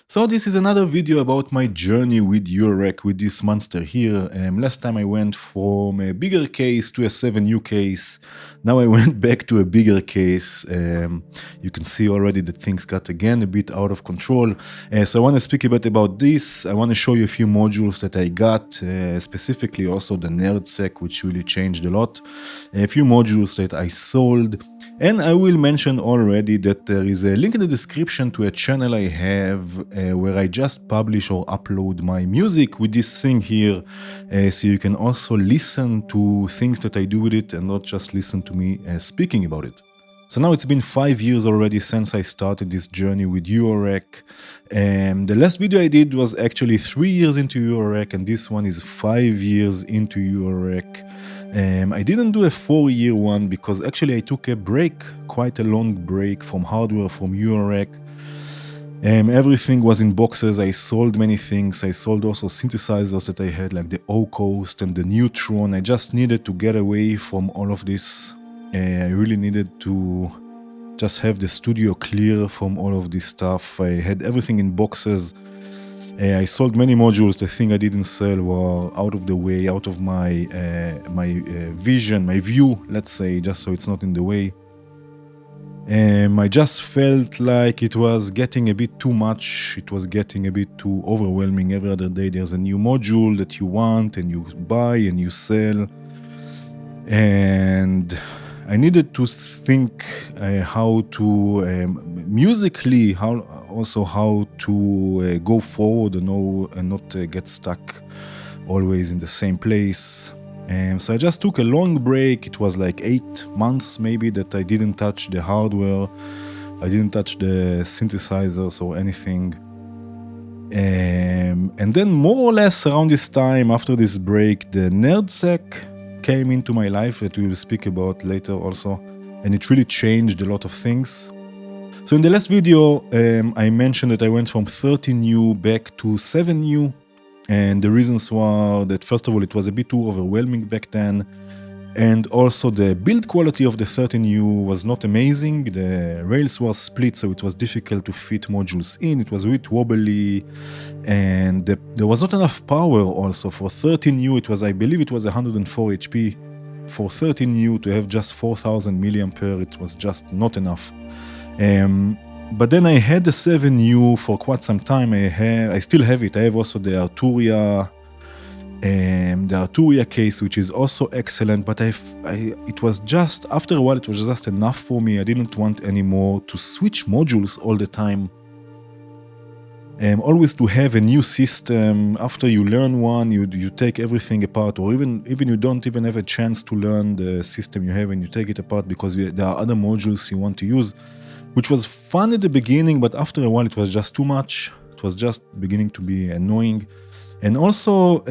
So this is another video about my journey with Eurorack with this monster here. Last time I went from a bigger case to a 7U case. Now I went back to a bigger case. You can see already that things got again a bit out of control. So I want to speak a bit about this. I want to show you a few modules that I got, specifically also the NerdSeq, which really changed a lot. A few modules that I sold. And I will mention already that there is a link in the description to a channel I have where I just publish or upload my music with this thing here, so you can also listen to things that I do with it and not just listen to me speaking about it. So now it's been 5 years already since I started this journey with Eurorack. The last video I did was actually 3 years into Eurorack, and this one is 5 years into Eurorack. I didn't do a 4-year one because actually I took a break, quite a long break from hardware, from Eurorack. Everything was in boxes. I sold many things. I sold also synthesizers that I had, like the O-Coast and the Neutron. I just needed to get away from all of this. I really needed to just have the studio clear from all of this stuff. I had everything in boxes. I sold many modules. The thing I didn't sell were out of the way, out of my vision, my view, let's say, just so it's not in the way. I just felt like it was getting a bit too much. It was getting a bit too overwhelming. Every other day there's a new module that you want and you buy and you sell. And I needed to think how to musically, how to go forward and not get stuck always in the same place. So I just took a long break. It was like 8 months maybe that I didn't touch the hardware. I didn't touch the synthesizers or anything. And then more or less around this time, after this break, the NerdSeq came into my life that we will speak about later also, and it really changed a lot of things. So in the last video I mentioned that I went from 13U back to 7U, and the reasons were that first of all it was a bit too overwhelming back then, and also the build quality of the 13U was not amazing. The rails were split, so it was difficult to fit modules in. It was a bit wobbly, and there was not enough power also. For 13U it was, I believe it was 104 HP. For 13U to have just 4000 mAh, it was just not enough. But then I had the 7U for quite some time. I still have it. I have also the Arturia case, which is also excellent, but it was just, after a while, it was just enough for me. I didn't want anymore to switch modules all the time. Always to have a new system. After you learn one, you take everything apart, or even you don't even have a chance to learn the system you have and you take it apart because there are other modules you want to use, which was fun at the beginning, but after a while it was just too much. It was just beginning to be annoying. And also,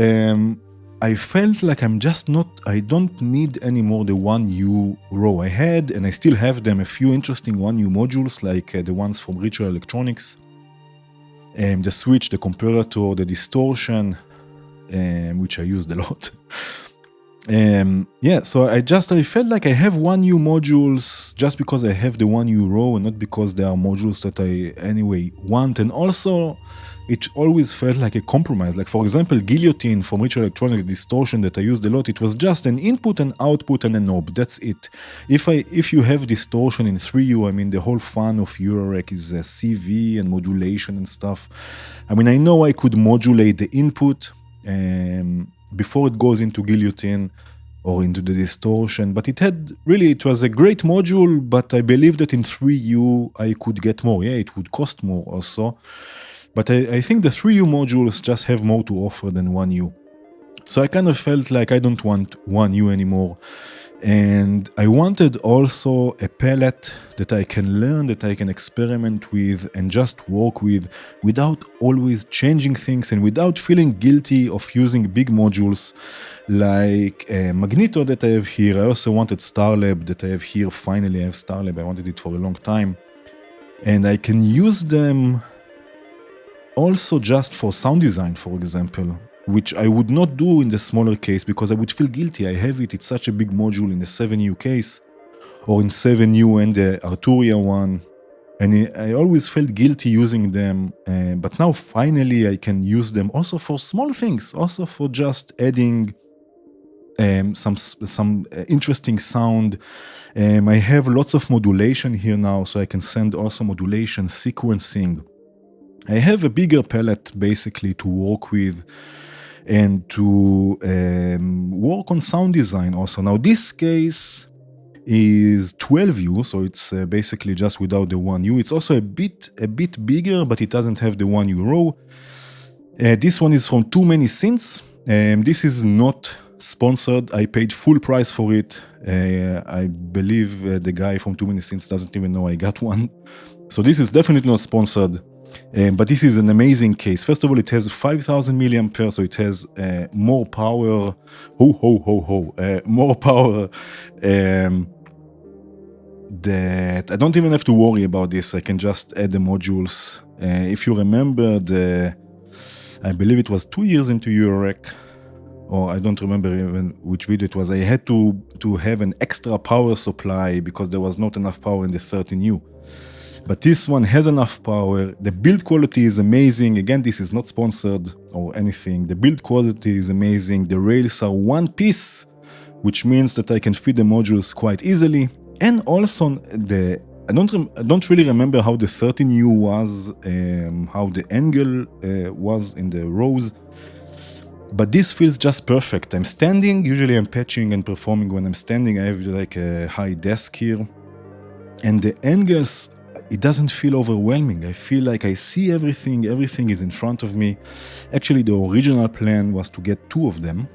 I felt like I don't need anymore the 1U row. I had, and I still have them, a few interesting 1U modules, like the ones from Ritual Electronics. The switch, the comparator, the distortion, which I used a lot. So I felt like I have 1U modules just because I have the 1U row and not because there are modules that I anyway want. And also, it always felt like a compromise. Like, for example, Guillotine from Ritual Electronics distortion that I used a lot, it was just an input and output and a knob. That's it. If you have distortion in 3U, I mean, the whole fun of Eurorack is CV and modulation and stuff. I mean, I know I could modulate the input before it goes into Guillotine or into the distortion, but it was a great module, but I believe that in 3U I could get more. Yeah, it would cost more also. But I think the 3U modules just have more to offer than 1U. So I kind of felt like I don't want 1U anymore. And I wanted also a palette that I can learn, that I can experiment with and just work with without always changing things and without feeling guilty of using big modules like Magneto that I have here. I also wanted StarLab that I have here. Finally, I have StarLab. I wanted it for a long time. And I can use them also just for sound design, for example, which I would not do in the smaller case because I would feel guilty. I have it, it's such a big module in the 7U case, or in 7U and the Arturia one. And I always felt guilty using them, but now finally I can use them also for small things, also for just adding some interesting sound. I have lots of modulation here now, so I can send also modulation, sequencing. I have a bigger palette basically to work with and to work on sound design also. Now this case is 12U, so it's basically just without the 1U. It's also a bit bigger, but it doesn't have the 1U row. This one is from Too Many Synths. This is not sponsored. I paid full price for it. I believe the guy from Too Many Synths doesn't even know I got one. So this is definitely not sponsored. But this is an amazing case. First of all, it has 5,000 milliampere, so it has more power. More power that I don't even have to worry about this. I can just add the modules. If you remember, I believe it was 2 years into Eurorack, or I don't remember even which video it was. I had to have an extra power supply because there was not enough power in the 13U. But this one has enough power. The build quality is amazing. Again, this is not sponsored or anything. The build quality is amazing. The rails are one piece, which means that I can feed the modules quite easily. And also, I don't really remember how the 13U was, how the angle was in the rows. But this feels just perfect. I'm standing. Usually I'm patching and performing when I'm standing. I have like a high desk here. And the angles, it doesn't feel overwhelming. I feel like I see everything. Everything is in front of me. Actually, the original plan was to get 2 of them.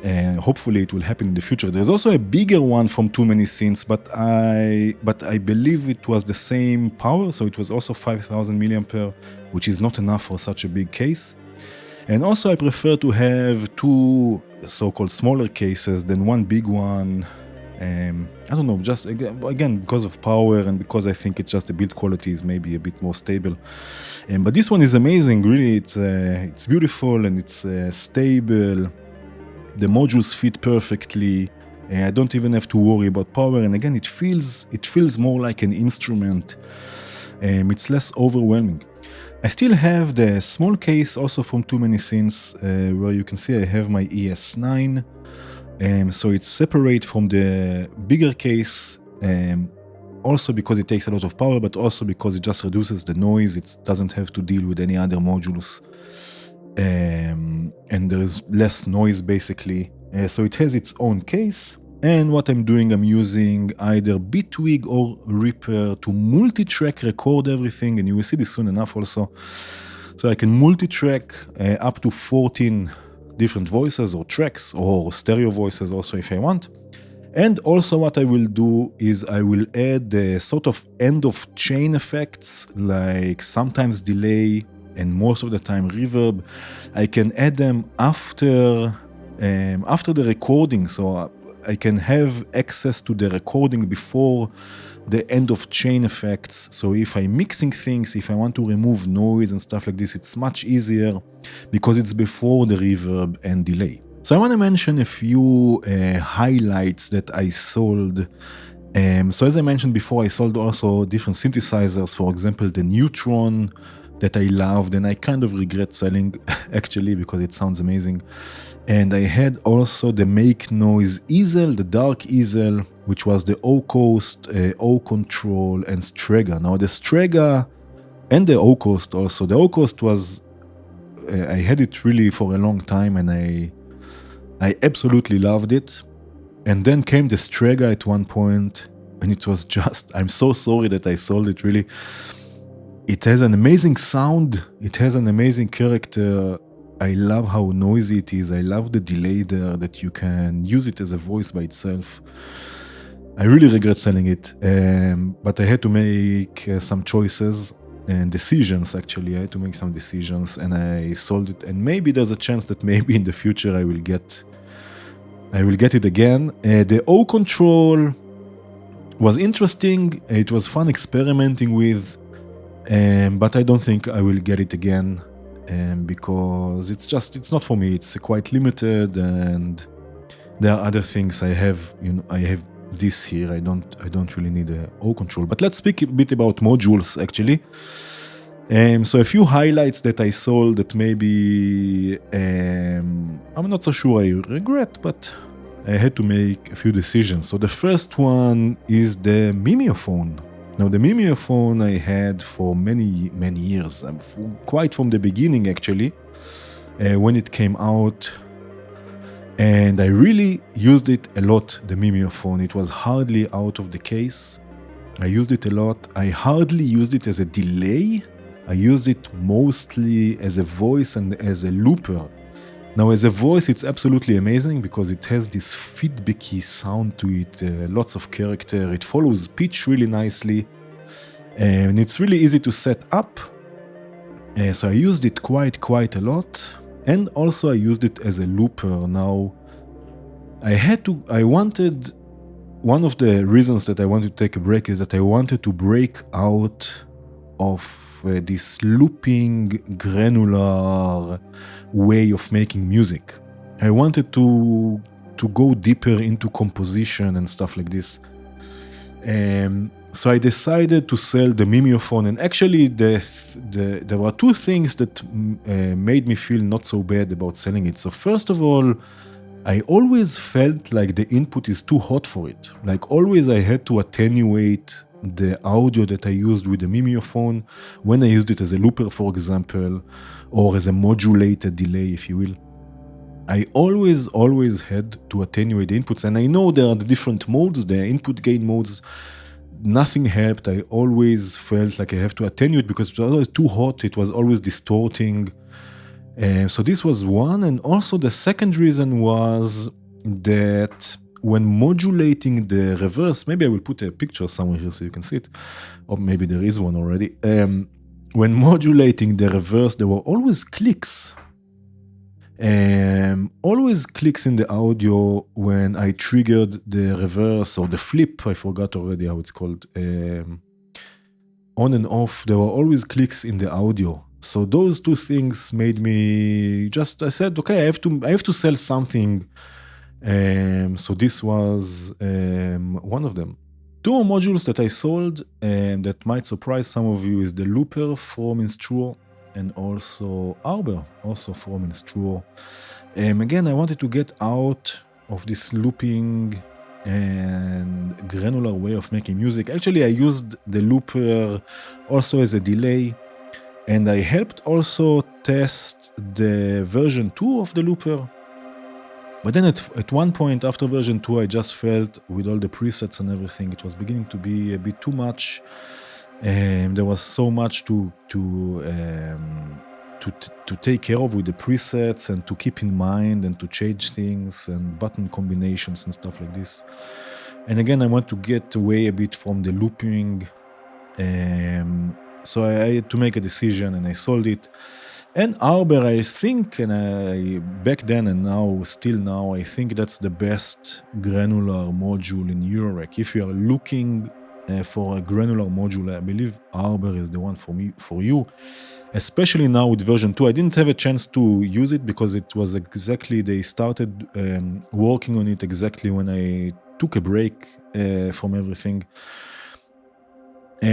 And hopefully it will happen in the future. There's also a bigger one from Too Many Synths, but I believe it was the same power, so it was also 5,000 milliampere, which is not enough for such a big case. And also I prefer to have 2 so-called smaller cases than one big one. I don't know, just again because of power and because I think it's just the build quality is maybe a bit more stable. But this one is amazing, really. It's beautiful and it's stable. The modules fit perfectly. I don't even have to worry about power. And again, it feels more like an instrument. It's less overwhelming. I still have the small case also from Too Many Synths, where you can see I have my ES9. So it's separate from the bigger case, also because it takes a lot of power, but also because it just reduces the noise. It doesn't have to deal with any other modules. And there's less noise basically. So it has its own case. And what I'm doing, I'm using either Bitwig or Reaper to multi-track record everything. And you will see this soon enough also. So I can multi-track up to 14 different voices or tracks or stereo voices also if I want. And also what I will do is I will add the sort of end of chain effects, like sometimes delay and most of the time reverb. I can add them after the recording, so I can have access to the recording before the end of chain effects. So if I'm mixing things, if I want to remove noise and stuff like this, it's much easier because it's before the reverb and delay. So I want to mention a few highlights that I sold. So as I mentioned before, I sold also different synthesizers. For example, the Neutron that I loved, and I kind of regret selling actually because it sounds amazing. And I had also the Make Noise easel, the dark easel, which was the O-Coast, O-Control, and Strega. Now the Strega and the O-Coast also. The O-Coast was, I had it really for a long time and I absolutely loved it. And then came the Strega at one point and it was just, I'm so sorry that I sold it really. It has an amazing sound. It has an amazing character. I love how noisy it is. I love the delay there, that you can use it as a voice by itself. I really regret selling it, but I had to make some choices and decisions, actually. I had to make some decisions and I sold it. And maybe there's a chance that maybe in the future I will get it again. The O-Control was interesting. It was fun experimenting with, but I don't think I will get it again. Because it's not for me. It's quite limited, and there are other things I have this here. I don't really need a O control. But let's speak a bit about modules actually. So a few highlights that I saw that maybe I'm not so sure I regret, but I had to make a few decisions. So the first one is the Mimeophon. Now the Mimeophon I had for many years, quite from the beginning actually, when it came out. And I really used it a lot, the Mimeophon. It was hardly out of the case. I used it a lot. I hardly used it as a delay. I used it mostly as a voice and as a looper. Now as a voice it's absolutely amazing because it has this feedbacky sound to it, lots of character, it follows pitch really nicely, and it's really easy to set up. So I used it quite a lot, and also I used it as a looper. Now one of the reasons that I wanted to take a break is that I wanted to break out of this looping, granular way of making music. I wanted to go deeper into composition and stuff like this. So I decided to sell the Mimeophon, and actually there were two things that made me feel not so bad about selling it. So first of all, I always felt like the input is too hot for it. Like always I had to attenuate the audio that I used with the Mimeophon when I used it as a looper, for example, or as a modulated delay, if you will. I always had to attenuate the inputs, and I know there are the different modes, the input gain modes. Nothing helped. I always felt like I have to attenuate because it was always too hot. It was always distorting. So this was one, and also the second reason was that when modulating the reverse, maybe I will put a picture somewhere here so you can see it, or maybe there is one already. When modulating the reverse, there were always clicks. Always clicks in the audio when I triggered the reverse or the flip. I forgot already how it's called. On and off, there were always clicks in the audio. So those two things made me I said, okay, I have to sell something. So this was one of them. Two more modules that I sold that might surprise some of you is the looper from Instruo and also Arbhar, also from Instruo. Again, I wanted to get out of this looping and granular way of making music. Actually, I used the looper also as a delay, and I helped also test the version 2 of the looper. But then at one point after version 2, I just felt with all the presets and everything, it was beginning to be a bit too much. There was so much to take care of with the presets and to keep in mind and to change things and button combinations and stuff like this. And again, I want to get away a bit from the looping. So I had to make a decision and I sold it. And Arbhar, I think, and back then and now, still now, I think that's the best granular module in Eurorack. If you are looking for a granular module, I believe Arbhar is the one for you, especially now with version 2. I didn't have a chance to use it because it was exactly, they started working on it exactly when I took a break from everything.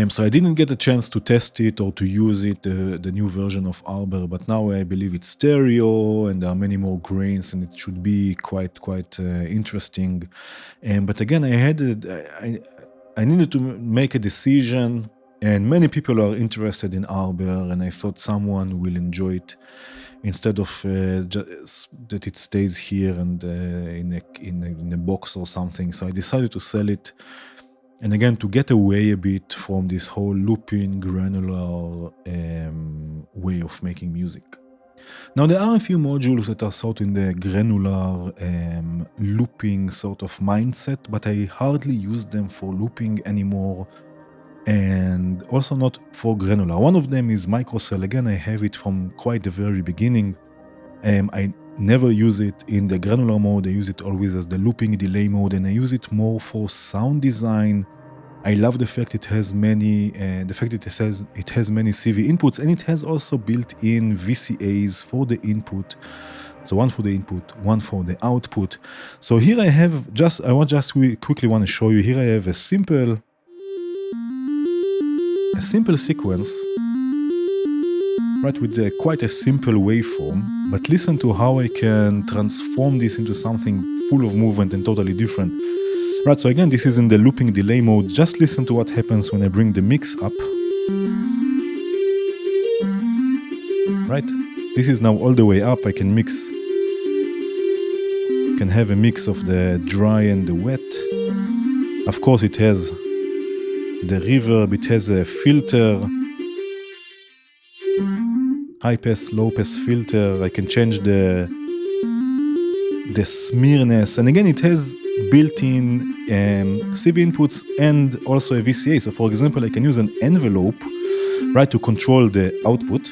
So I didn't get a chance to test it or to use it, the new version of Arbhar, but now I believe it's stereo and there are many more grains and it should be quite interesting. But again, I needed to make a decision, and many people are interested in Arbhar, and I thought someone will enjoy it instead of just that it stays here and in a box or something. So I decided to sell it. And again, to get away a bit from this whole looping, granular way of making music. Now, there are a few modules that are sort of in the granular looping sort of mindset, but I hardly use them for looping anymore, and also not for granular. One of them is Microcell. Again, I have it from quite the very beginning. I never use it in the granular mode. I use it always as the looping delay mode, and I use it more for sound design. I love the fact it has many CV inputs, and it has also built-in VCAs for the input. So one for the input, one for the output. So here I have quickly want to show you. Here I have a simple sequence, right, with quite a simple waveform. But listen to how I can transform this into something full of movement and totally different. Right, so again, this is in the looping delay mode. Just listen to what happens when I bring the mix up. Right, this is now all the way up. I can mix. Can have a mix of the dry and the wet. Of course, it has the reverb. It has a filter, high pass, low pass filter. I can change the smearness, and again, it has built-in CV inputs and also a VCA. So for example, I can use an envelope, right, to control the output.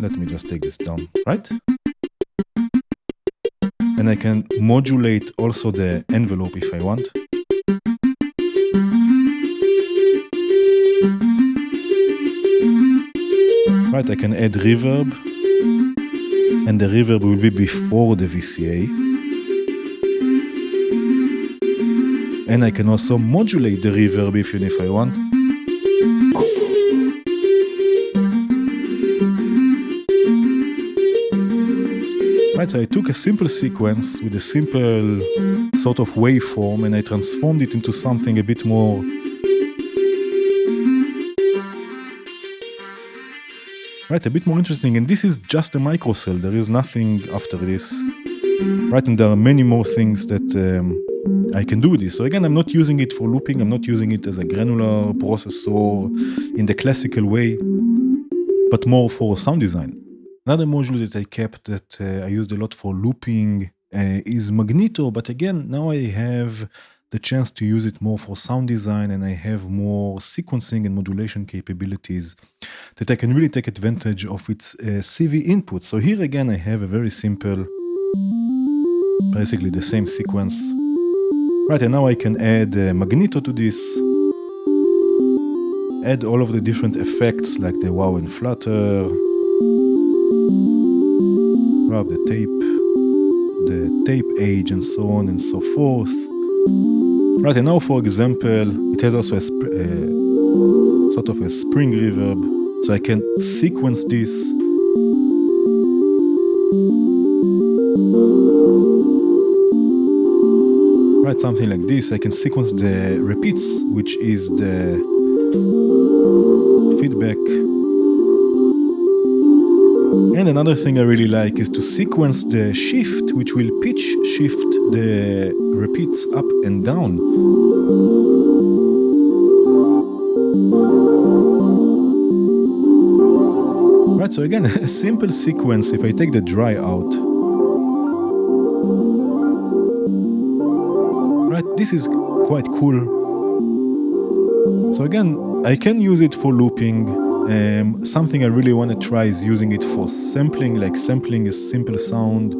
Let me just take this down, right? And I can modulate also the envelope if I want. Right, I can add reverb, and the reverb will be before the VCA. And I can also modulate the reverb if I want. Right, so I took a simple sequence with a simple sort of waveform and I transformed it into something a bit more interesting. And this is just a microcell. There is nothing after this. Right, and there are many more things that I can do with this. So again, I'm not using it for looping. I'm not using it as a granular processor in the classical way, but more for sound design. Another module that I kept that I used a lot for looping is Magneto. But again, now I have the chance to use it more for sound design, and I have more sequencing and modulation capabilities that I can really take advantage of its CV input. So here again, I have a very simple, basically the same sequence. Right, and now I can add Magneto to this, add all of the different effects like the wow and flutter, grab the tape age and so on and so forth. Right, and now for example, it has also a sort of a spring reverb, so I can sequence this. Right, something like this. I can sequence the repeats, which is the feedback. And another thing I really like is to sequence the shift, which will pitch shift the repeats up and down. Right, so again, a simple sequence. If I take the dry out, right, this is quite cool. So again, I can use it for looping. Something I really want to try is using it for sampling, like sampling a simple sound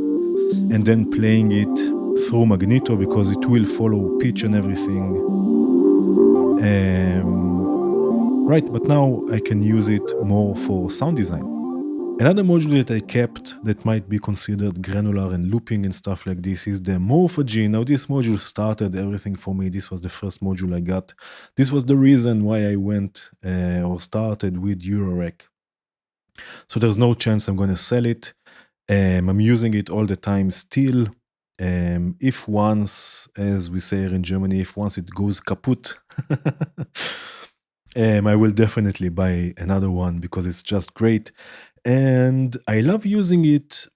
and then playing it through Magneto, because it will follow pitch and everything. Right, but now I can use it more for sound design. Another module that I kept that might be considered granular and looping and stuff like this is the Morphagene. Now this module started everything for me. This was the first module I got. This was the reason why I went or started with Eurorack. So there's no chance I'm going to sell it. I'm using it all the time still. If once, as we say here in Germany, if once it goes kaput, I will definitely buy another one because it's just great. And I love using it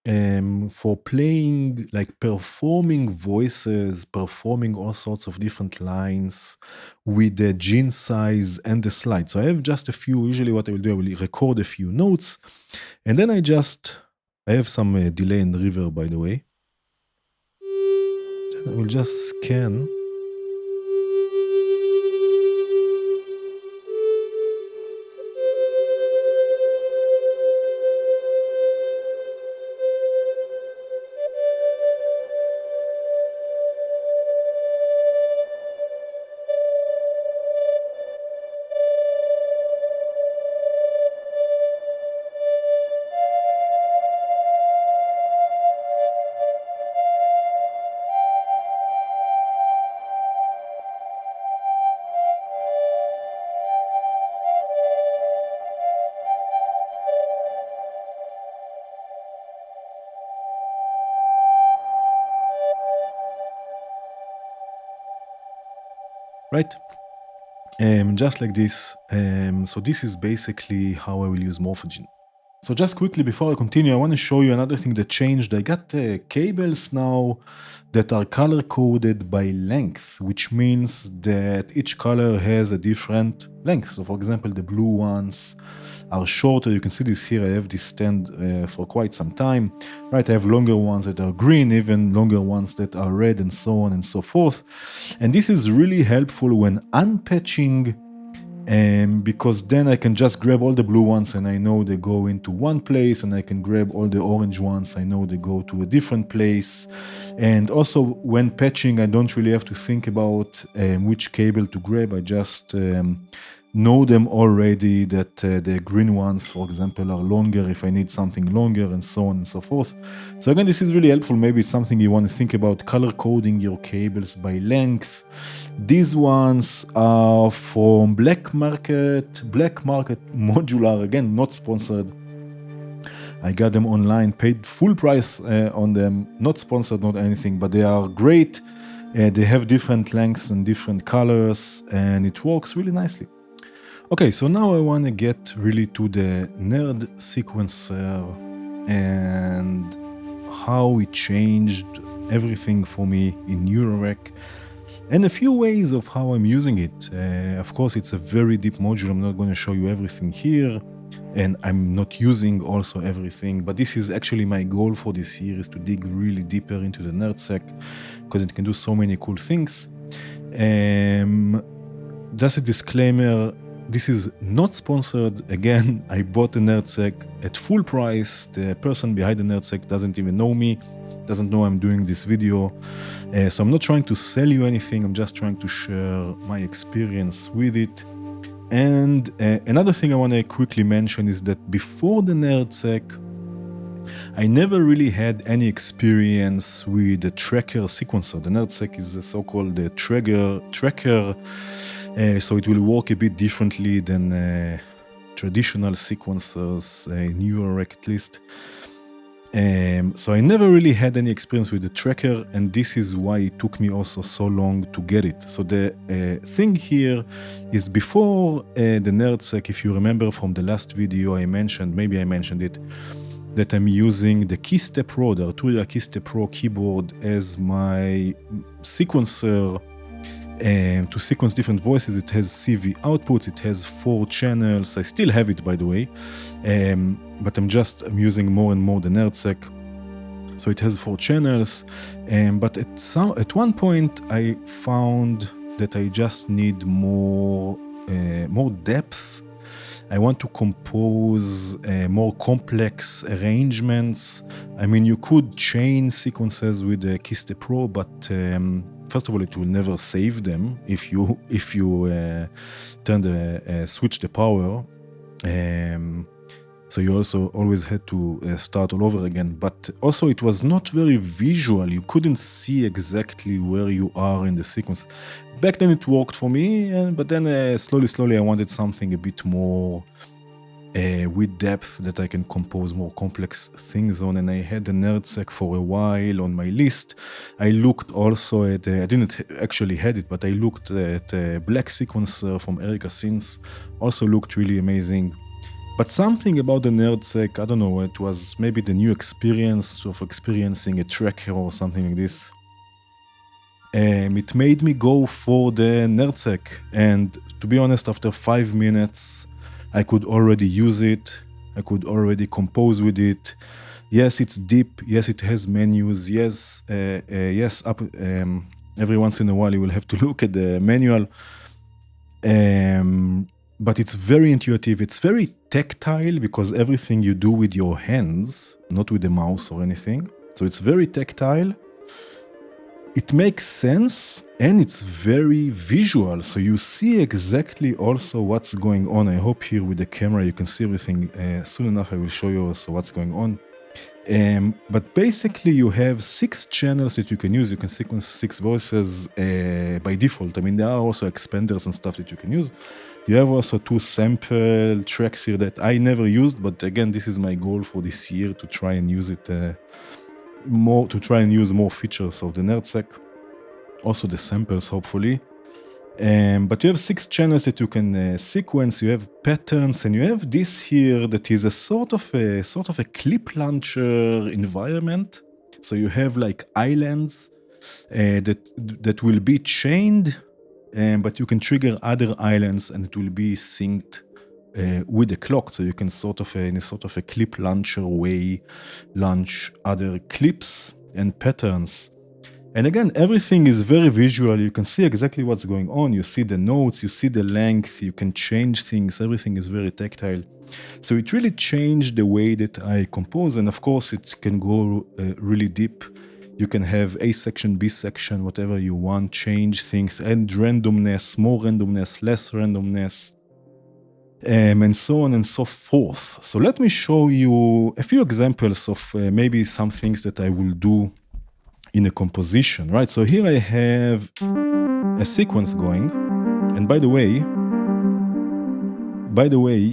for playing, like performing voices, performing all sorts of different lines with the gene size and the slide. So I have just a few. Usually what I will do, I will record a few notes, and then I have some delay and reverb, by the way. I will just scan. right? Just like this. So this is basically how I will use Morphagene. So just quickly before I continue, I want to show you another thing that changed. I got cables now that are color coded by length, which means that each color has a different length. So for example, the blue ones are shorter. You can see this here. I have this stand for quite some time, right? I have longer ones that are green, even longer ones that are red, and so on and so forth. And this is really helpful when unpatching, because then I can just grab all the blue ones and I know they go into one place, and I can grab all the orange ones, I know they go to a different place. And also when patching, I don't really have to think about which cable to grab. I just know them already, that the green ones, for example, are longer if I need something longer, and so on and so forth. So again, this is really helpful. Maybe it's something you want to think about, color coding your cables by length. These ones are from Black Market Modular, again, not sponsored. I got them online, paid full price on them, not sponsored, not anything, but they are great. They have different lengths and different colors, and it works really nicely. Okay, so now I want to get really to the Nerd sequencer and how it changed everything for me in Eurorack, and a few ways of how I'm using it. Of course, it's a very deep module. I'm not going to show you everything here, and I'm not using also everything, but this is actually my goal for this year, is to dig really deeper into the NerdSeq, because it can do so many cool things. Just a disclaimer, this is not sponsored. Again, I bought the NerdSeq at full price. The person behind the NerdSeq doesn't even know me, doesn't know I'm doing this video. So I'm not trying to sell you anything, I'm just trying to share my experience with it. And another thing I want to quickly mention is that before the NerdSeq, I never really had any experience with the tracker sequencer. The NerdSeq is a so-called tracker, so it will work a bit differently than traditional sequencers, in Eurorack at least. So I never really had any experience with the tracker, and this is why it took me also so long to get it. So the thing here is, before the NerdSeq, if you remember from the last video I mentioned, maybe I mentioned it, that I'm using the KeyStep Pro, the Arturia KeyStep Pro keyboard as my sequencer to sequence different voices. It has CV outputs, it has 4 channels. I still have it, by the way, but I'm using more and more the NerdSeq. So it has 4 channels, but at one point I found that I just need more depth. I want to compose more complex arrangements. I mean, you could chain sequences with the KeyStep Pro, but first of all, it will never save them if you switch the power. So you also always had to start all over again. But also, it was not very visual. You couldn't see exactly where you are in the sequence. Back then it worked for me, but then slowly I wanted something a bit more with depth, that I can compose more complex things on, and I had the NerdSeq for a while on my list. I looked also at, I didn't actually had it, but I looked at Black Sequencer from Erika Synths, also looked really amazing. But something about the NerdSeq, I don't know, it was maybe the new experience of experiencing a tracker or something like this. It made me go for the NerdSeq, and to be honest, after 5 minutes, I could already use it. I could already compose with it. Yes, it's deep. Yes, it has menus. Yes, every once in a while you will have to look at the manual. But it's very intuitive. It's very tactile, because everything you do with your hands, not with the mouse or anything. So it's very tactile. It makes sense, and it's very visual, so you see exactly also what's going on. I hope here with the camera you can see everything. Soon enough I will show you also what's going on. But basically you have 6 channels that you can use. You can sequence 6 voices by default. I mean, there are also expanders and stuff that you can use. You have also 2 sample tracks here that I never used, but again, this is my goal for this year, to try and use it more, to try and use more features of the NerdSeq, also the samples, hopefully. But you have 6 channels that you can sequence, you have patterns, and you have this here that is a sort of a clip launcher environment. So you have like islands that will be chained, but you can trigger other islands and it will be synced with the clock. So you can in a sort of a clip launcher way launch other clips and patterns. And again, everything is very visual. You can see exactly what's going on. You see the notes, you see the length, you can change things. Everything is very tactile. So it really changed the way that I compose. And of course, it can go really deep. You can have A section, B section, whatever you want, change things, add randomness, more randomness, less randomness, and so on and so forth. So let me show you a few examples of maybe some things that I will do in a composition, right? So here I have a sequence going, and by the way,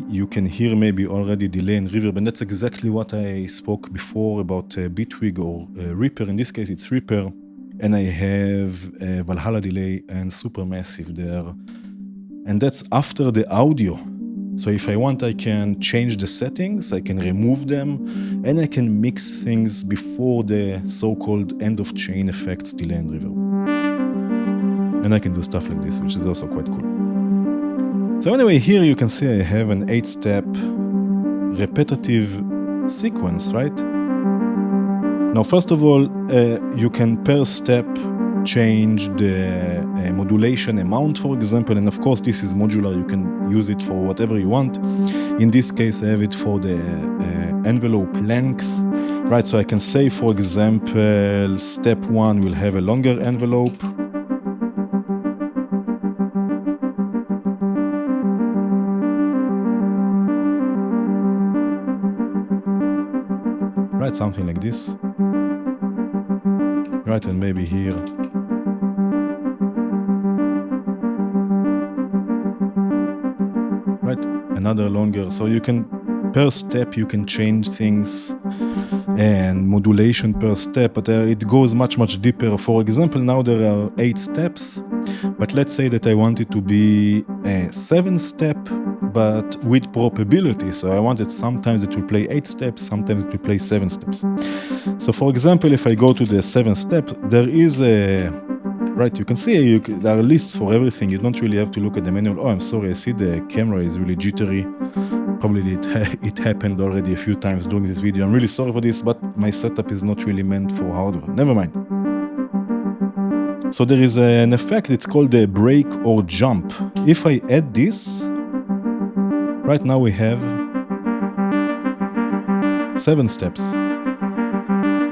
you can hear maybe already delay and reverb, and that's exactly what I spoke before about Bitwig or Reaper. In this case, it's Reaper, and I have Valhalla delay and Supermassive there, and that's after the audio. So if I want, I can change the settings, I can remove them, and I can mix things before the so-called end-of-chain effects, delay and reverb. And I can do stuff like this, which is also quite cool. So anyway, here you can see I have an 8-step repetitive sequence, right? Now, first of all, you can per step change the modulation amount, for example, and of course this is modular, you can use it for whatever you want. In this case I have it for the envelope length, right? So I can say, for example, step 1 will have a longer envelope, right? Something like this, right? And maybe here another longer. So you can, per step, you can change things and modulation per step, but it goes much deeper. For example, now there are 8 steps, but let's say that I want it to be a 7-step, but with probability. So I want it sometimes it will play 8 steps, sometimes it will play 7 steps. So for example, if I go to the 7th step, there is a, right, you can see there are lists for everything. You don't really have to look at the manual. Oh, I'm sorry, I see the camera is really jittery. Probably it happened already a few times during this video. I'm really sorry for this, but my setup is not really meant for hardware. Never mind. So there is an effect, it's called the break or jump. If I add this, right now we have 7 steps.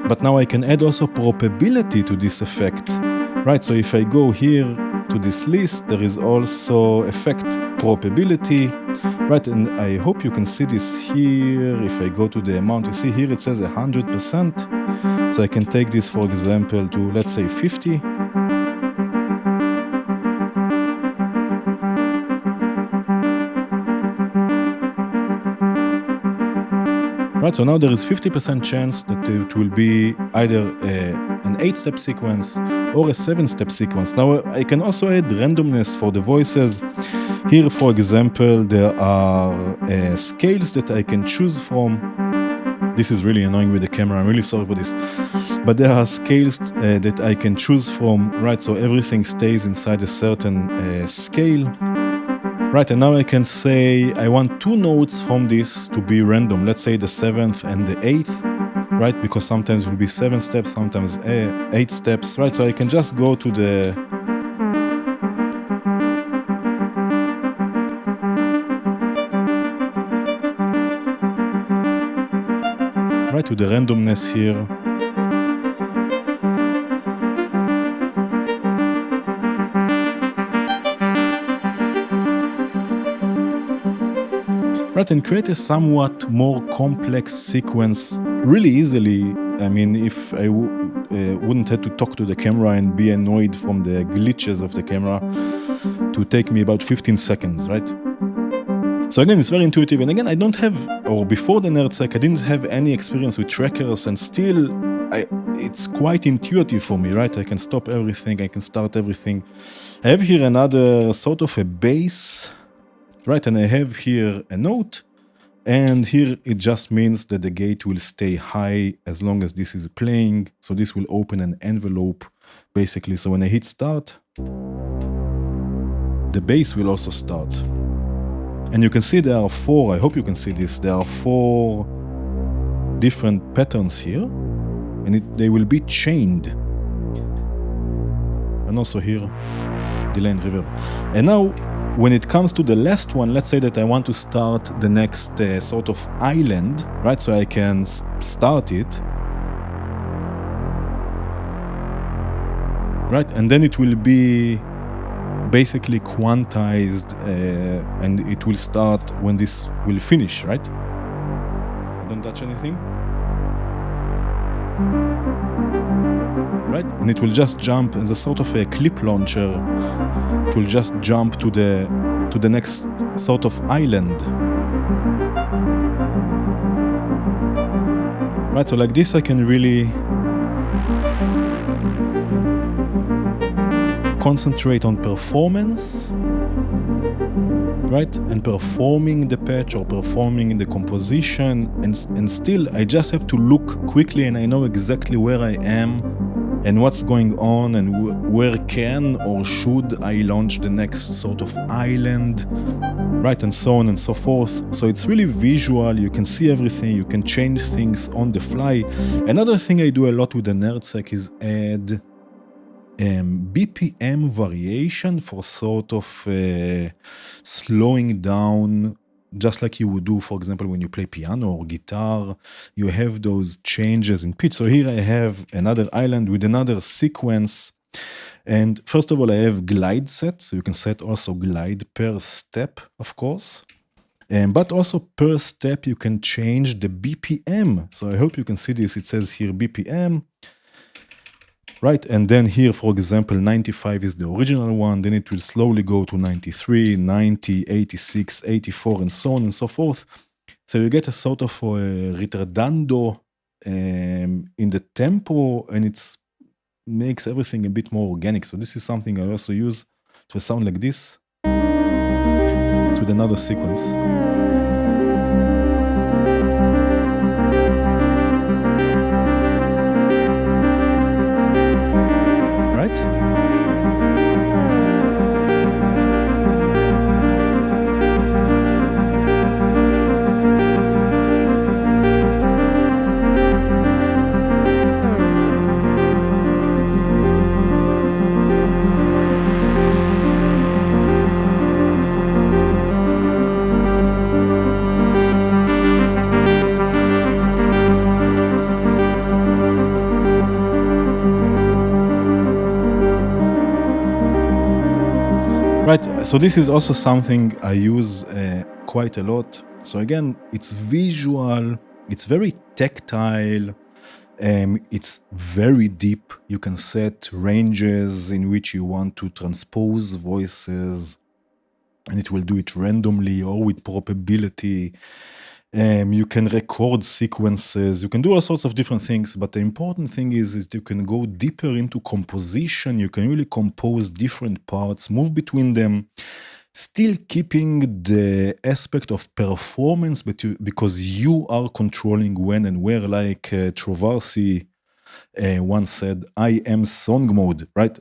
But now I can add also probability to this effect. Right, so if I go here to this list, there is also effect probability, right? And I hope you can see this here. If I go to the amount, you see here it says 100%. So I can take this, for example, to, let's say, 50. Right, so now there is 50% chance that it will be either an 8-step sequence or a 7-step sequence. Now I can also add randomness for the voices. Here, for example, there are scales that I can choose from. This is really annoying with the camera, I'm really sorry for this. But there are scales that I can choose from, right? So everything stays inside a certain scale. Right, and now I can say I want 2 notes from this to be random. Let's say the 7th and the 8th, right? Because sometimes it will be 7 steps, sometimes 8 steps, right? So I can just go to the randomness here. Right, and create a somewhat more complex sequence really easily. I mean, if I wouldn't have to talk to the camera and be annoyed from the glitches of the camera, to take me about 15 seconds, right? So again, it's very intuitive. And again, I don't have, or before the NerdSeq, I didn't have any experience with trackers, and still, it's quite intuitive for me, right? I can stop everything, I can start everything. I have here another sort of a bass, right? And I have here a note, and here it just means that the gate will stay high as long as this is playing. So this will open an envelope, basically. So when I hit start, the bass will also start. And you can see there are four, I hope you can see this, there are four different patterns here, and they will be chained. And also here, delay and reverb. And now, when it comes to the last one, let's say that I want to start the next sort of island, right? So I can start it, right? And then it will be basically quantized, and it will start when this will finish, right? I don't touch anything. Right? And it will just jump as a sort of a clip launcher. It will just jump to the next sort of island. Right, so like this I can really concentrate on performance, right? And performing the patch or performing the composition, and still I just have to look quickly and I know exactly where I am and what's going on and where can or should I launch the next sort of island, right? And so on and so forth. So it's really visual, you can see everything, you can change things on the fly. Another thing I do a lot with the NerdSeq is add BPM variation for sort of slowing down, just like you would do, for example, when you play piano or guitar, you have those changes in pitch. So here I have another island with another sequence. And first of all, I have glide set. So you can set also glide per step, of course. But also per step, you can change the BPM. So I hope you can see this. It says here BPM. Right, and then here, for example, 95 is the original one, then it will slowly go to 93, 90, 86, 84, and so on and so forth. So you get a sort of a retardando in the tempo, and it makes everything a bit more organic. So this is something I also use to sound like this, to another sequence. Right, so this is also something I use quite a lot. So again, it's visual, it's very tactile, it's very deep. You can set ranges in which you want to transpose voices, and it will do it randomly or with probability. You can record sequences, you can do all sorts of different things, but the important thing is you can go deeper into composition, you can really compose different parts, move between them, still keeping the aspect of performance, but because you are controlling when and where, like Trovarsi once said, I am song mode, right?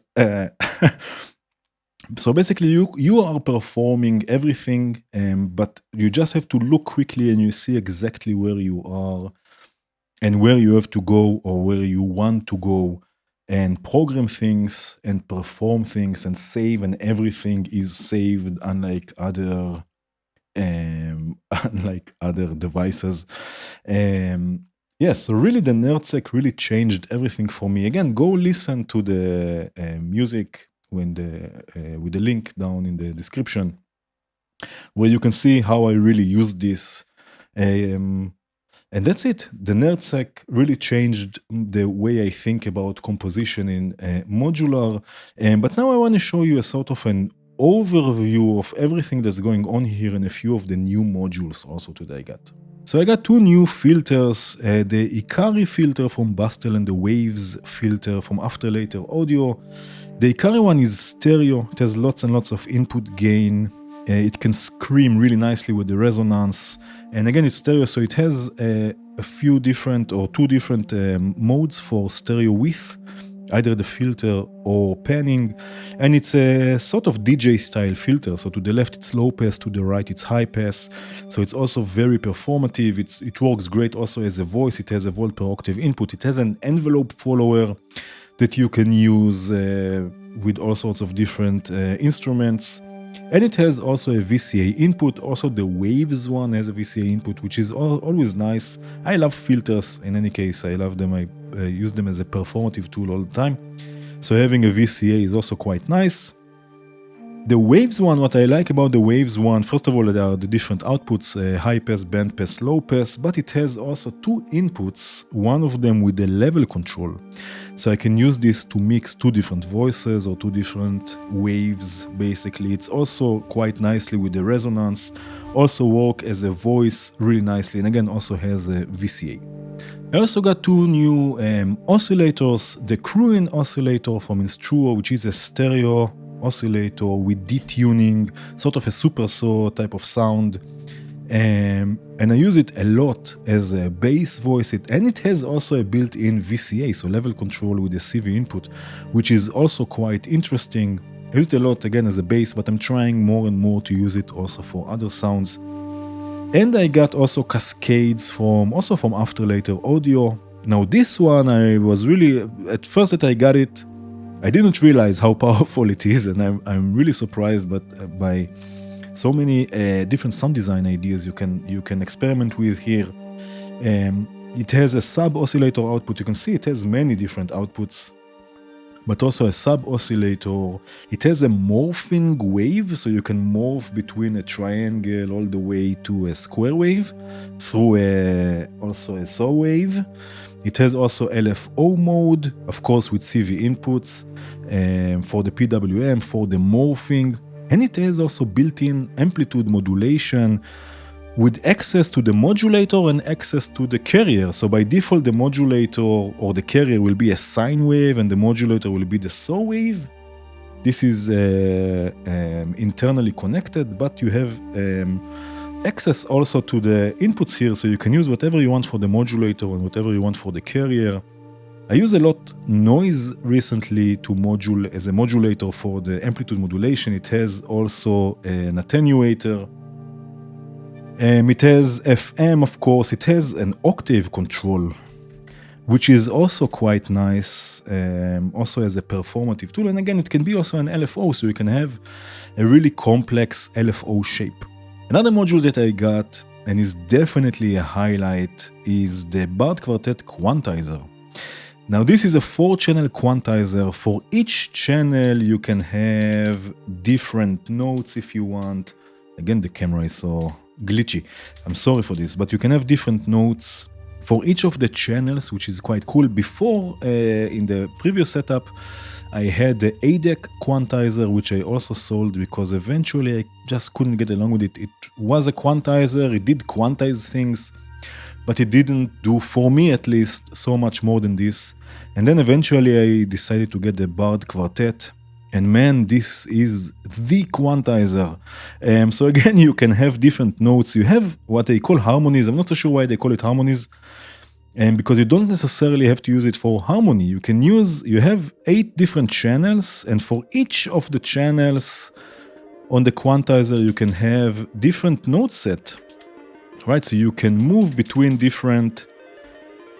So basically, you are performing everything, but you just have to look quickly and you see exactly where you are and where you have to go or where you want to go, and program things and perform things and save, and everything is saved, unlike other devices. Yes, so really the NerdSeq really changed everything for me. Again, go listen to the music with the link down in the description, where you can see how I really use this. And that's it. The NerdSeq really changed the way I think about composition in modular. But now I want to show you a sort of an overview of everything that's going on here and a few of the new modules also today I got. So I got two new filters, the Ikari filter from Bastel and the Waves filter from After Later Audio. The Ikari one is stereo, it has lots and lots of input gain, it can scream really nicely with the resonance, and again it's stereo, so it has a few different or two different modes for stereo width, either the filter or panning, and it's a sort of DJ style filter, so to the left it's low pass, to the right it's high pass, so it's also very performative, it works great also as a voice, it has a volt per octave input, it has an envelope follower that you can use with all sorts of different instruments, and it has also a VCA input, also the Waves one has a VCA input, which is always nice. I love filters in any case, I love them, I use them as a performative tool all the time, so having a VCA is also quite nice. The Waves one, what I like about the Waves one, first of all, there are the different outputs, high pass, band pass, low pass, but it has also two inputs, one of them with the level control. So I can use this to mix two different voices or two different waves, basically. It's also quite nicely with the resonance, also work as a voice really nicely, and again also has a VCA. I also got two new oscillators, the Cruin oscillator from Instruo, which is a stereo oscillator with detuning, sort of a super saw type of sound, and I use it a lot as a bass voice, and it has also a built-in VCA, so level control with a CV input, which is also quite interesting. I use it a lot again as a bass, but I'm trying more and more to use it also for other sounds. And I got also Cascades from After Later Audio. Now this one, I was really, at first that I got it, I didn't realize how powerful it is, and I'm really surprised by so many different sound design ideas you can experiment with here. It has a sub oscillator output. You can see it has many different outputs, but also a sub oscillator. It has a morphing wave, so you can morph between a triangle all the way to a square wave through also a saw wave. It has also LFO mode, of course with CV inputs, for the PWM, for the morphing, and it has also built-in amplitude modulation with access to the modulator and access to the carrier. So by default the modulator or the carrier will be a sine wave and the modulator will be the saw wave. This is internally connected, but you have access also to the inputs here, so you can use whatever you want for the modulator and whatever you want for the carrier. I use a lot noise recently to module as a modulator for the amplitude modulation. It has also an attenuator. It has FM, of course. It has an octave control, which is also quite nice, also as a performative tool. And again, it can be also an LFO, so you can have a really complex LFO shape. Another module that I got, and is definitely a highlight, is the Bard Quartet quantizer. Now this is a 4-channel quantizer. For each channel you can have different notes if you want. Again, the camera is so glitchy, I'm sorry for this, but you can have different notes for each of the channels, which is quite cool. Before, in the previous setup, I had the ADEC quantizer, which I also sold because eventually I just couldn't get along with it. It was a quantizer, it did quantize things, but it didn't do, for me at least, so much more than this. And then eventually I decided to get the Bard Quartet, and man, this is the quantizer. So again, you can have different notes. You have what they call harmonies. I'm not so sure why they call it harmonies. And because you don't necessarily have to use it for harmony. You have 8 different channels, and for each of the channels on the quantizer, you can have different note set, right? So you can move between different,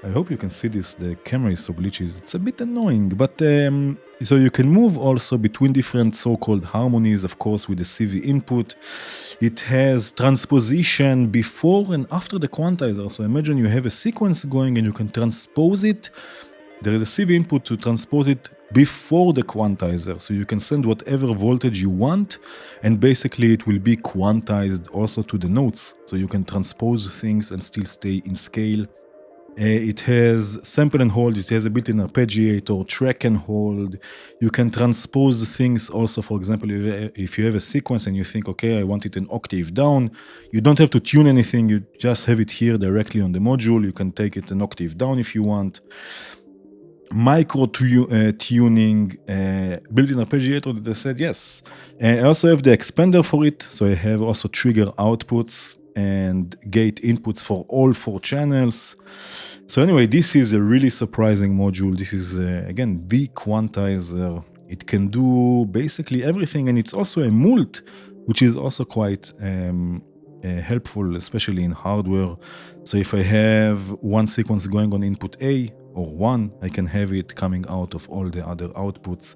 I hope you can see this, the camera is so glitchy, it's a bit annoying, but so you can move also between different so-called harmonies, of course, with the CV input. It has transposition before and after the quantizer. So imagine you have a sequence going and you can transpose it. There is a CV input to transpose it before the quantizer. So you can send whatever voltage you want, and basically it will be quantized also to the notes. So you can transpose things and still stay in scale. It has sample and hold, it has a built-in arpeggiator, track and hold. You can transpose things also. For example, if you have a sequence and you think, okay, I want it an octave down, you don't have to tune anything, you just have it here directly on the module. You can take it an octave down if you want. Micro tuning, built-in arpeggiator that I said yes. I also have the expander for it, so I have also trigger outputs and gate inputs for all 4 channels. So anyway, this is a really surprising module. This is, again, the quantizer. It can do basically everything, and it's also a mult, which is also quite helpful, especially in hardware. So if I have one sequence going on input A or 1, I can have it coming out of all the other outputs.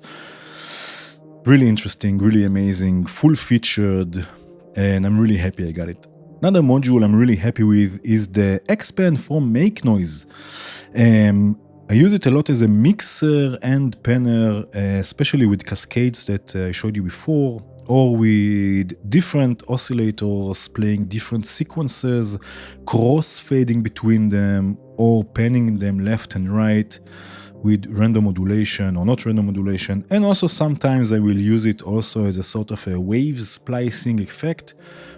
Really interesting, really amazing, full-featured, and I'm really happy I got it. Another module I'm really happy with is the X-Pen from Make Noise. I use it a lot as a mixer and panner, especially with cascades that I showed you before, or with different oscillators playing different sequences, cross-fading between them, or panning them left and right with random modulation or not random modulation. And also sometimes I will use it also as a sort of a wave splicing effect,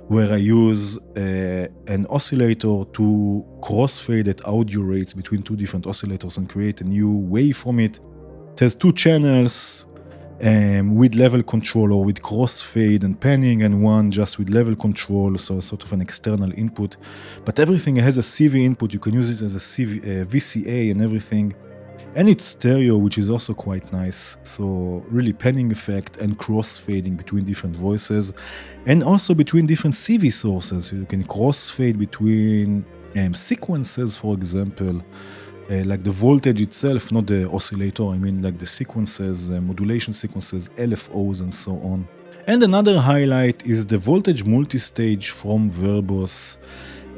where I use an oscillator to crossfade at audio rates between 2 different oscillators and create a new wave from it. It has 2 channels with level control or with crossfade and panning, and one just with level control, so sort of an external input. But everything has a CV input. You can use it as a VCA and everything. And it's stereo, which is also quite nice. So really panning effect and crossfading between different voices, and also between different CV sources. You can crossfade between sequences, for example, like the voltage itself, not the oscillator. I mean like the sequences, modulation sequences, LFOs, and so on. And another highlight is the voltage multistage from Verbos.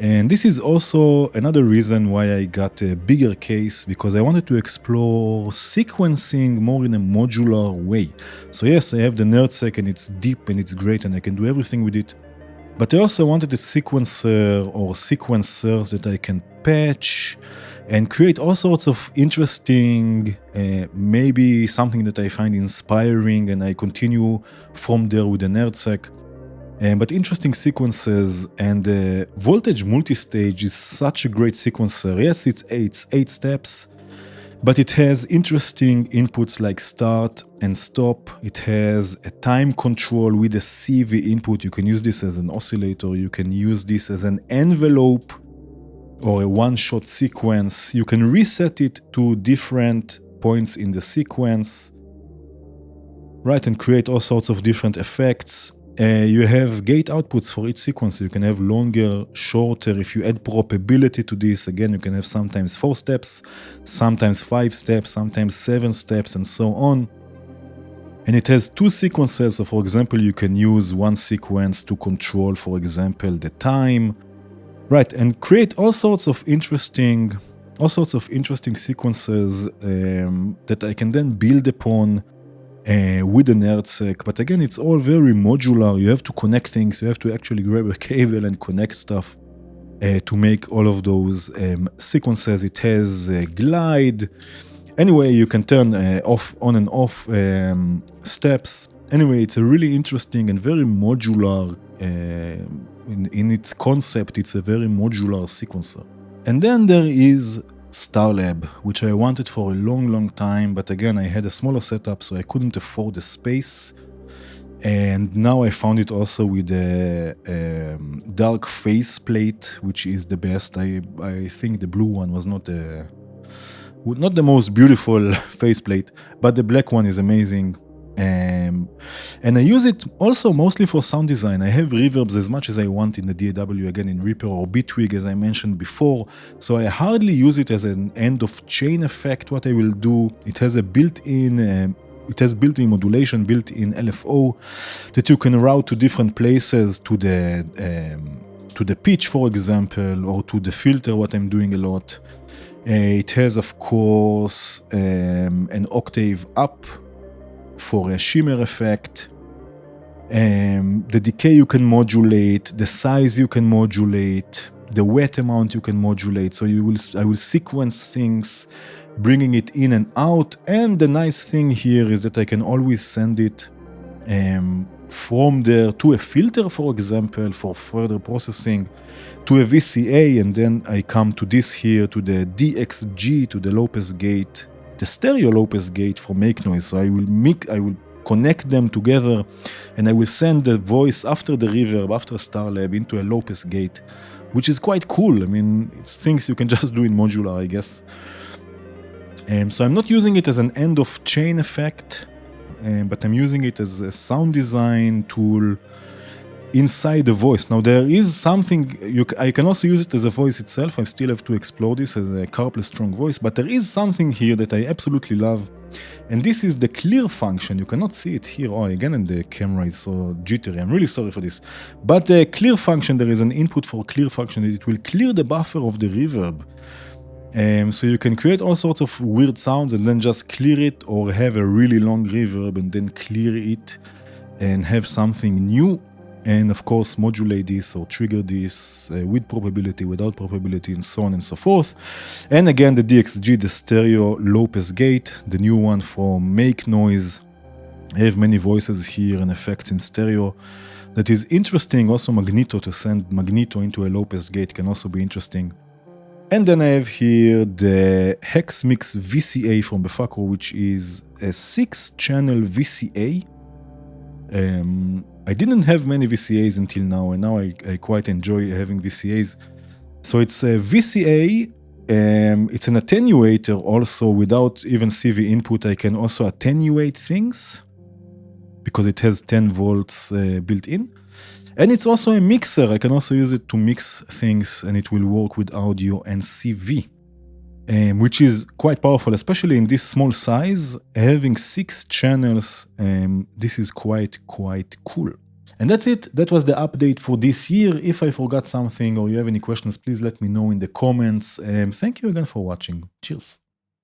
And this is also another reason why I got a bigger case, because I wanted to explore sequencing more in a modular way. So yes, I have the NerdSeq and it's deep and it's great and I can do everything with it. But I also wanted a sequencer or sequencers that I can patch and create all sorts of interesting, maybe something that I find inspiring, and I continue from there with the NerdSeq. But interesting sequences, and the voltage multistage is such a great sequencer. Yes, it's 8 steps, but it has interesting inputs like start and stop. It has a time control with a CV input. You can use this as an oscillator. You can use this as an envelope or a one-shot sequence. You can reset it to different points in the sequence, right, and create all sorts of different effects. You have gate outputs for each sequence. You can have longer, shorter. If you add probability to this, again, you can have sometimes 4 steps, sometimes 5 steps, sometimes 7 steps, and so on. And it has 2 sequences. So for example, you can use one sequence to control, for example, the time, right, and create all sorts of interesting sequences that I can then build upon with the NerdSeq. But again, it's all very modular. You have to connect things. You have to actually grab a cable and connect stuff to make all of those sequences. It has a glide. Anyway, you can turn on and off steps. Anyway, it's a really interesting and very modular, in its concept, it's a very modular sequencer. And then there is StarLab, which I wanted for a long time, but again, I had a smaller setup, so I couldn't afford the space. And now I found it also with a dark faceplate, which is the best. I think the blue one was not the most beautiful faceplate, but the black one is amazing. And I use it also mostly for sound design. I have reverbs as much as I want in the DAW, again in Reaper or Bitwig, as I mentioned before. So I hardly use it as an end of chain effect. What I will do, it has built-in modulation, built-in LFO that you can route to different places, to the pitch, for example, or to the filter, what I'm doing a lot. It has, of course, an octave up for a shimmer effect. The decay you can modulate, the size you can modulate. the wet amount you can modulate. So I will sequence things, bringing it in and out. And the nice thing here is that I can always send it from there to a filter, for example, for further processing, to a VCA, and then I come to this here, to the DXG, to the low pass gate, the stereo low pass gate for make noise. So I will connect them together, and I will send the voice after the reverb, after StarLab, into a low pass gate, which is quite cool. I mean, it's things you can just do in modular, I guess. So I'm not using it as an end of chain effect, but I'm using it as a sound design tool inside the voice. Now there is something, I can also use it as a voice itself. I still have to explore this as a carpless strong voice, but there is something here that I absolutely love, and this is the clear function. You cannot see it here. Oh, again, and the camera is so jittery. I'm really sorry for this. But the clear function, there is an input for clear function. It will clear the buffer of the reverb. So you can create all sorts of weird sounds and then just clear it, or have a really long reverb and then clear it and have something new. And of course, modulate this or trigger this with probability, without probability, and so on and so forth. And again, the DXG, the stereo low pass gate, the new one from Make Noise. I have many voices here and effects in stereo. That is interesting. Also, Magneto, to send Magneto into a low pass gate can also be interesting. And then I have here the Hex Mix VCA from Befacro, which is a 6-channel VCA. I didn't have many VCAs until now, and now I quite enjoy having VCAs. So it's a VCA, it's an attenuator also. Without even CV input, I can also attenuate things, because it has 10 volts built in. And it's also a mixer. I can also use it to mix things, and it will work with audio and CV. Which is quite powerful, especially in this small size. Having 6 channels, this is quite cool. And that's it. That was the update for this year. If I forgot something or you have any questions, please let me know in the comments. Thank you again for watching. Cheers.